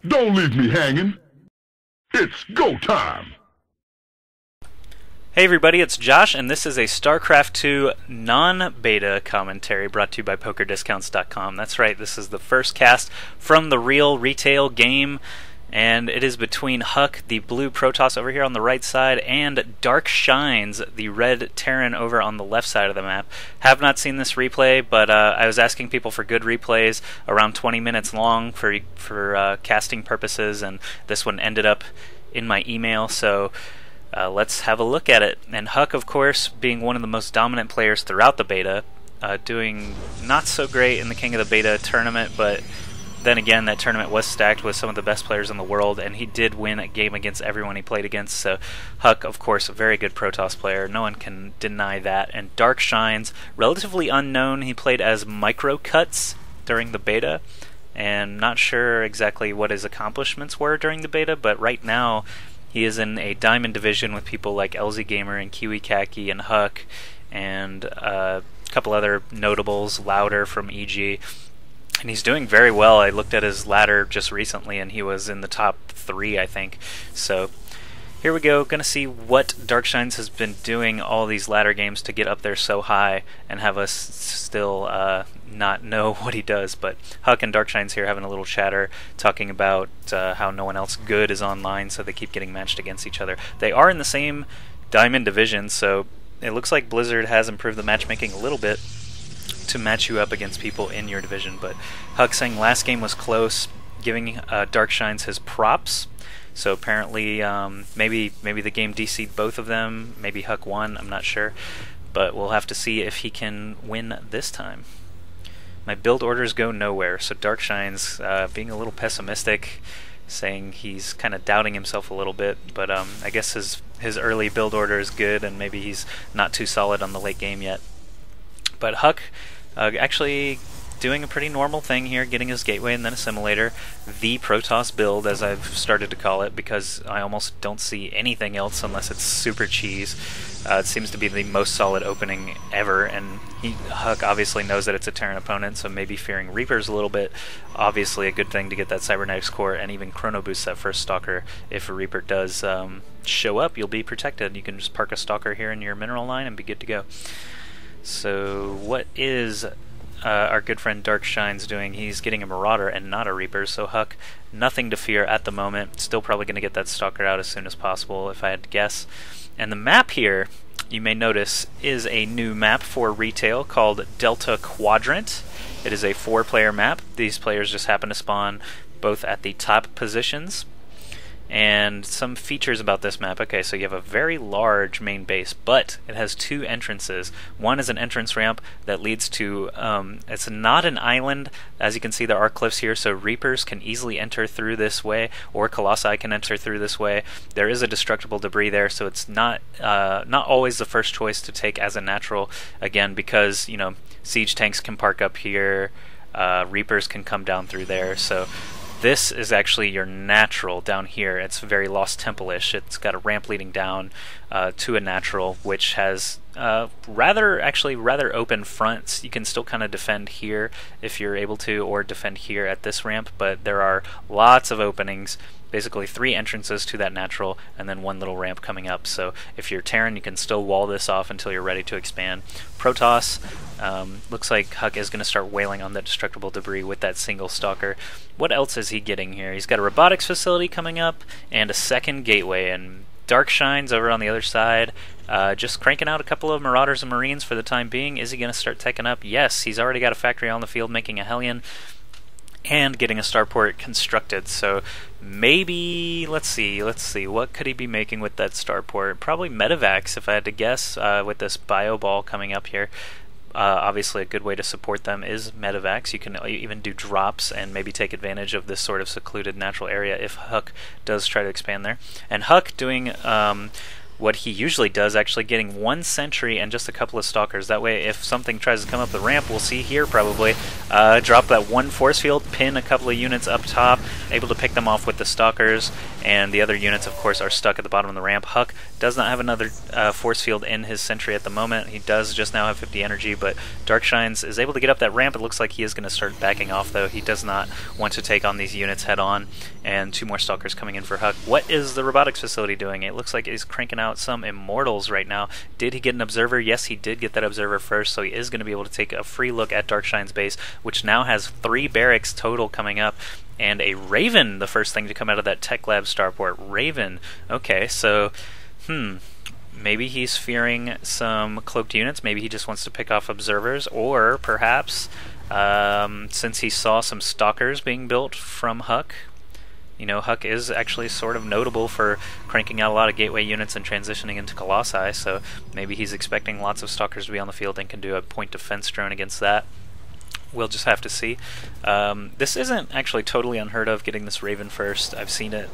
Don't leave me hanging. It's go time. Hey everybody, it's Josh, and this is a StarCraft 2 non-beta commentary brought to you by PokerDiscounts.com. That's right, this is the first cast from the real retail game, and it is between HuK, the blue Protoss over here on the right side, and Darkshines, the red Terran over on the left side of the map. Have not seen this replay, but I was asking people for good replays, around 20 minutes long for casting purposes, and this one ended up in my email, so let's have a look at it. And HuK, of course, being one of the most dominant players throughout the beta, doing not so great in the King of the Beta tournament, but then again, that tournament was stacked with some of the best players in the world, and he did win a game against everyone he played against. So HuK, of course, a very good Protoss player. No one can deny that. And Darkshines, relatively unknown. He played as Microcuts during the beta, and not sure exactly what his accomplishments were during the beta, but right now he is in a Diamond division with people like LZ Gamer and Kiwi Khaki and HuK, and a couple other notables, Louder from EG. And he's doing very well. I looked at his ladder just recently, and he was in the top 3, I think. So here we go. Gonna see what Darkshines has been doing all these ladder games to get up there so high, and have us still not know what he does. But HuK and Darkshines here having a little chatter, talking about how no one else good is online, so they keep getting matched against each other. They are in the same Diamond division, so it looks like Blizzard has improved the matchmaking a little bit to match you up against people in your division. But HuK saying last game was close, giving Darkshines his props. So apparently, maybe the game DC'd both of them. Maybe HuK won. I'm not sure, but we'll have to see if he can win this time. My build orders go nowhere. So Darkshines being a little pessimistic, saying he's kind of doubting himself a little bit. But I guess his early build order is good, and maybe he's not too solid on the late game yet. But HuK actually doing a pretty normal thing here, getting his gateway and then assimilator, the Protoss build, as I've started to call it, because I almost don't see anything else unless it's super cheese. It seems to be the most solid opening ever, and HuK obviously knows that it's a Terran opponent, so maybe fearing Reapers a little bit. Obviously a good thing to get that Cybernetics core and even Chrono Boost that first Stalker. If a Reaper does show up, you'll be protected. You can just park a Stalker here in your mineral line and be good to go. So what is our good friend Darkshines doing? He's getting a Marauder and not a Reaper, so HuK, nothing to fear at the moment. Still probably going to get that Stalker out as soon as possible, if I had to guess. And the map here, you may notice, is a new map for retail called Delta Quadrant. It is a 4-player map. These players just happen to spawn both at the top positions. And some features about this map. Okay, so you have a very large main base, but it has 2 entrances. One is an entrance ramp that leads to, it's not an island. As you can see, there are cliffs here, so Reapers can easily enter through this way, or Colossi can enter through this way. There is a destructible debris there, so it's not always the first choice to take as a natural, again, because, you know, siege tanks can park up here, Reapers can come down through there, so this is actually your natural down here. It's very Lost Temple-ish. It's got a ramp leading down to a natural, which has rather open fronts. You can still kind of defend here if you're able to, or defend here at this ramp, but there are lots of openings. Basically 3 entrances to that natural, and then 1 little ramp coming up. So if you're Terran, you can still wall this off until you're ready to expand. Protoss, looks like HuK is going to start wailing on that destructible debris with that single Stalker. What else is he getting here? He's got a robotics facility coming up, and a second gateway, and Darkshines over on the other side, just cranking out a couple of Marauders and Marines for the time being. Is he going to start taking up? Yes, he's already got a factory on the field making a Hellion, and getting a starport constructed. So maybe, let's see, what could he be making with that starport? Probably Medivacs, if I had to guess, with this bio ball coming up here. Obviously a good way to support them is Medivacs. You can even do drops and maybe take advantage of this sort of secluded natural area if HuK does try to expand there. And HuK doing what he usually does, actually getting 1 sentry and just a couple of stalkers. That way, if something tries to come up the ramp, we'll see here probably, drop that 1 force field, pin a couple of units up top, able to pick them off with the stalkers, and the other units, of course, are stuck at the bottom of the ramp. HuK does not have another force field in his sentry at the moment. He does just now have 50 energy, but Darkshines is able to get up that ramp. It looks like he is going to start backing off, though. He does not want to take on these units head on, and 2 more stalkers coming in for HuK. What is the robotics facility doing? It looks like he's cranking out some immortals right now. Did he get an observer? Yes, he did get that observer first, so he is going to be able to take a free look at Darkshine's base, which now has 3 barracks total coming up, and a Raven, the first thing to come out of that Tech Lab starport. Raven. Okay, so, maybe he's fearing some cloaked units. Maybe he just wants to pick off observers, or perhaps, since he saw some stalkers being built from HuK. You know, HuK is actually sort of notable for cranking out a lot of gateway units and transitioning into Colossi, so maybe he's expecting lots of stalkers to be on the field and can do a point defense drone against that. We'll just have to see. This isn't actually totally unheard of, getting this Raven first. I've seen it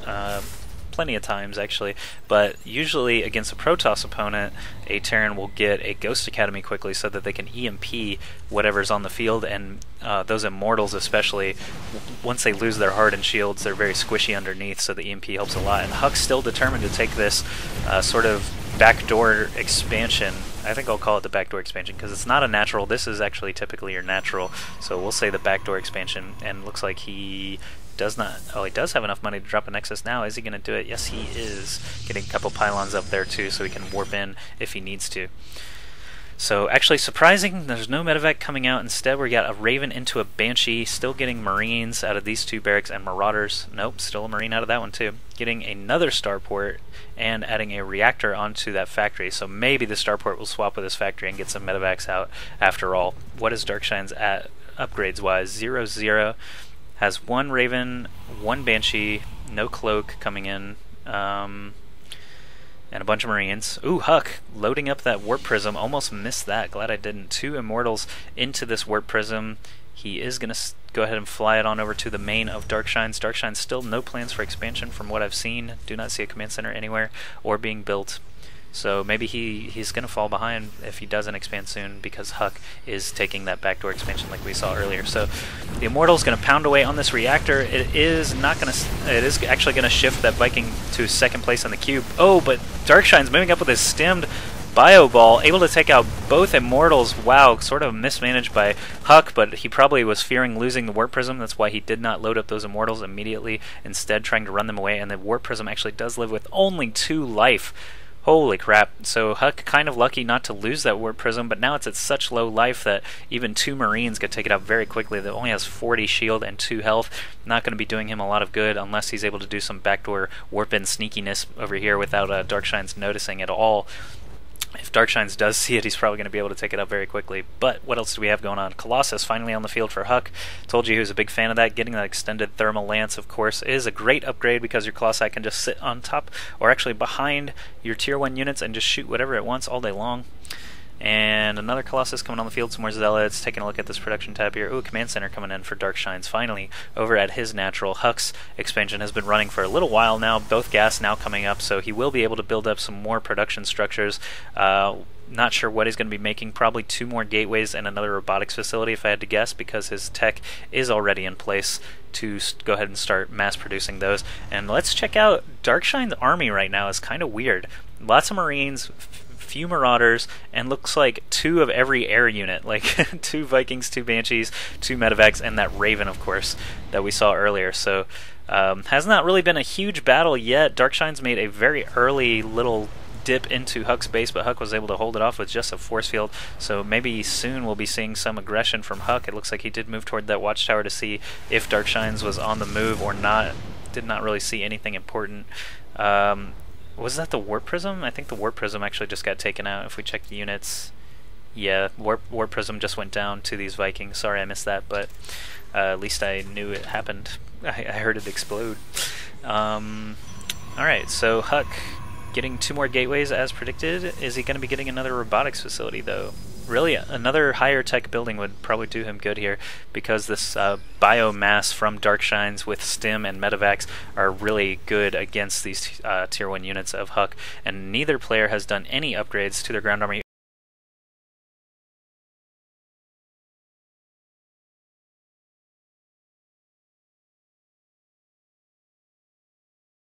plenty of times, actually, but usually against a Protoss opponent, a Terran will get a Ghost Academy quickly so that they can EMP whatever's on the field, and those Immortals especially, once they lose their heart and shields, they're very squishy underneath, so the EMP helps a lot. And HuK's still determined to take this sort of backdoor expansion. I think I'll call it the backdoor expansion because it's not a natural. This is actually typically your natural, so we'll say the backdoor expansion. And looks like he does not. Oh, he does have enough money to drop a Nexus now. Is he going to do it? Yes, he is. Getting a couple pylons up there too, so he can warp in if he needs to. So actually surprising, there's no medevac coming out. Instead, we got a Raven into a Banshee, still getting Marines out of these 2 barracks, and Marauders. Nope, still a Marine out of that one too. Getting another starport and adding a reactor onto that factory. So maybe the starport will swap with this factory and get some medevacs out after all. What is Darkshines at upgrades wise? 0-0. Has 1 Raven, 1 Banshee, no Cloak coming in. And a bunch of Marines. Ooh, HuK loading up that Warp Prism. Almost missed that. Glad I didn't. 2 Immortals into this Warp Prism. He is going to go ahead and fly it on over to the main of Darkshines. Darkshines still no plans for expansion from what I've seen. Do not see a command center anywhere or being built. So maybe he's going to fall behind if he doesn't expand soon, because HuK is taking that backdoor expansion like we saw earlier. So the Immortal's going to pound away on this reactor. It is not going to. It is actually going to shift that Viking to 2nd place on the cube. Oh, but Darkshine's moving up with his stemmed Bio Ball, able to take out both Immortals. Wow, sort of mismanaged by HuK, but he probably was fearing losing the Warp Prism. That's why he did not load up those Immortals immediately, instead trying to run them away. And the Warp Prism actually does live with only 2 life. Holy crap. So HuK kind of lucky not to lose that Warp Prism, but now it's at such low life that even 2 Marines could take it out very quickly. That only has 40 shield and 2 health. Not going to be doing him a lot of good unless he's able to do some backdoor warp-in sneakiness over here without Darkshines noticing at all. If Darkshines does see it, he's probably going to be able to take it out very quickly. But what else do we have going on? Colossus finally on the field for HuK. Told you he was a big fan of that. Getting that extended thermal lance, of course, is a great upgrade because your Colossi can just sit on top or actually behind your tier 1 units and just shoot whatever it wants all day long. And another Colossus coming on the field, some more Zealots, taking a look at this production tab here. Ooh, Command Center coming in for Darkshines, finally, over at his natural. HuK's expansion has been running for a little while now, both gas now coming up, so he will be able to build up some more production structures. Not sure what he's going to be making, probably 2 more gateways and another robotics facility if I had to guess, because his tech is already in place to go ahead and start mass producing those. And let's check out Darkshine's army right now. Is kind of weird. Lots of Marines, few Marauders, and looks like 2 of every air unit, like 2 Vikings, 2 Banshees, 2 medevacs, and that Raven, of course, that we saw earlier. So has not really been a huge battle yet. Darkshines made a very early little dip into HuK's base, but HuK was able to hold it off with just a force field, so maybe soon we'll be seeing some aggression from HuK. It looks like he did move toward that watchtower to see if Darkshines was on the move or not. Did not really see anything important. Was that the Warp Prism? I think the Warp Prism actually just got taken out. If we check the units, yeah, Warp Prism just went down to these Vikings. Sorry I missed that, but at least I knew it happened. I heard it explode. Alright, so HuK getting 2 more gateways as predicted. Is he going to be getting another robotics facility, though? really another higher tech building would probably do him good here, because this biomass from Darkshines with Stim and Medivacs are really good against these tier 1 units of HuK, and neither player has done any upgrades to their ground army